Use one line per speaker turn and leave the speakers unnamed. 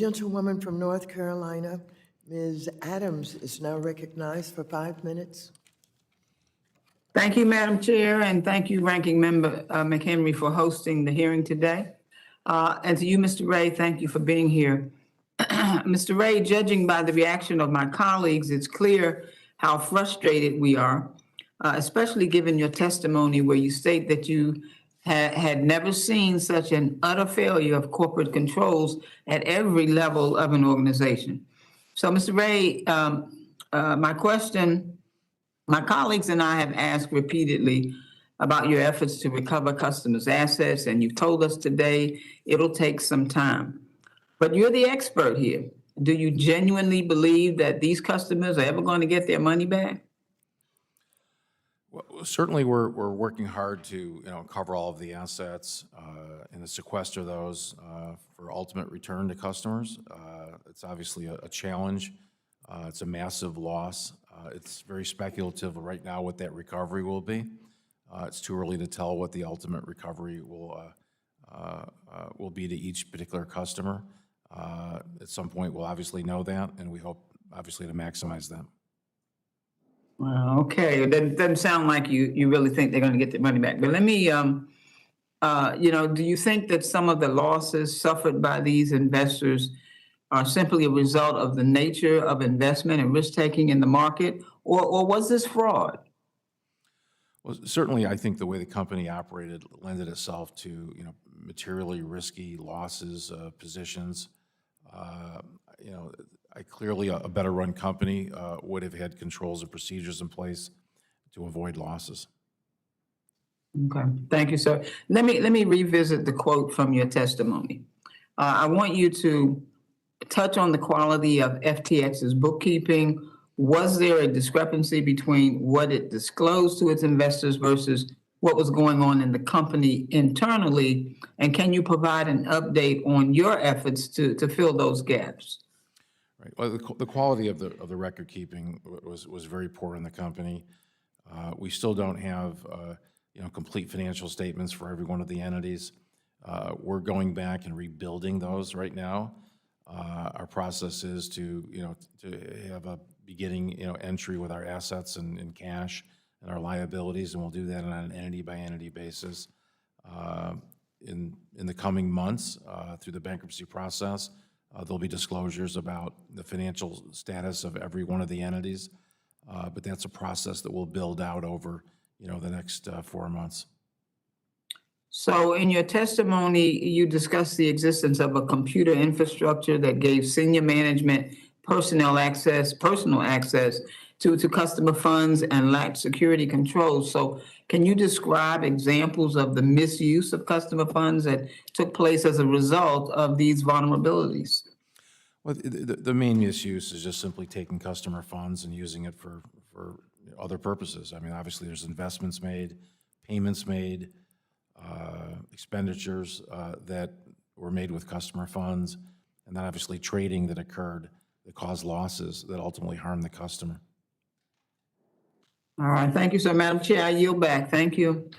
gentlewoman from North Carolina, Ms. Adams, is now recognized for 5 minutes.
Thank you, Madam Chair, and thank you, Ranking Member McHenry, for hosting the hearing today. And to you, Mr. Ray, thank you for being here. Mr. Ray, judging by the reaction of my colleagues, it's clear how frustrated we are, especially given your testimony where you state that you had never seen such an utter failure of corporate controls at every level of an organization. So, Mr. Ray, my question, my colleagues and I have asked repeatedly about your efforts to recover customers' assets, and you've told us today it'll take some time. But you're the expert here. Do you genuinely believe that these customers are ever going to get their money back?
Well, certainly we're working hard to cover all of the assets and to sequester those for ultimate return to customers. It's obviously a challenge. It's a massive loss. It's very speculative right now what that recovery will be. It's too early to tell what the ultimate recovery will be to each particular customer. At some point, we'll obviously know that, and we hope, obviously, to maximize that.
Well, okay, it doesn't sound like you really think they're going to get their money back. But let me, do you think that some of the losses suffered by these investors are simply a result of the nature of investment and risk-taking in the market, or was this fraud?
Well, certainly, I think the way the company operated lended itself to, materially risky losses, positions. Clearly a better run company would have had controls and procedures in place to avoid losses.
Okay, thank you, sir. Let me revisit the quote from your testimony. I want you to touch on the quality of FTX's bookkeeping. Was there a discrepancy between what it disclosed to its investors versus what was going on in the company internally? And can you provide an update on your efforts to fill those gaps?
Right. Well, the quality of the record keeping was very poor in the company. We still don't have complete financial statements for every one of the entities. We're going back and rebuilding those right now. Our process is to have a beginning entry with our assets and cash and our liabilities, and we'll do that on an entity by entity basis. In the coming months, through the bankruptcy process, there'll be disclosures about the financial status of every one of the entities, but that's a process that we'll build out over the next 4 months.
So in your testimony, you discussed the existence of a computer infrastructure that gave senior management personal access to customer funds and lacked security controls. So can you describe examples of the misuse of customer funds that took place as a result of these vulnerabilities?
Well, the main misuse is just simply taking customer funds and using it for other purposes. I mean, obviously, there's investments made, payments made, expenditures that were made with customer funds, and then obviously trading that occurred that caused losses that ultimately harmed the customer.
All right, thank you, sir. Madam Chair, I yield back. Thank you.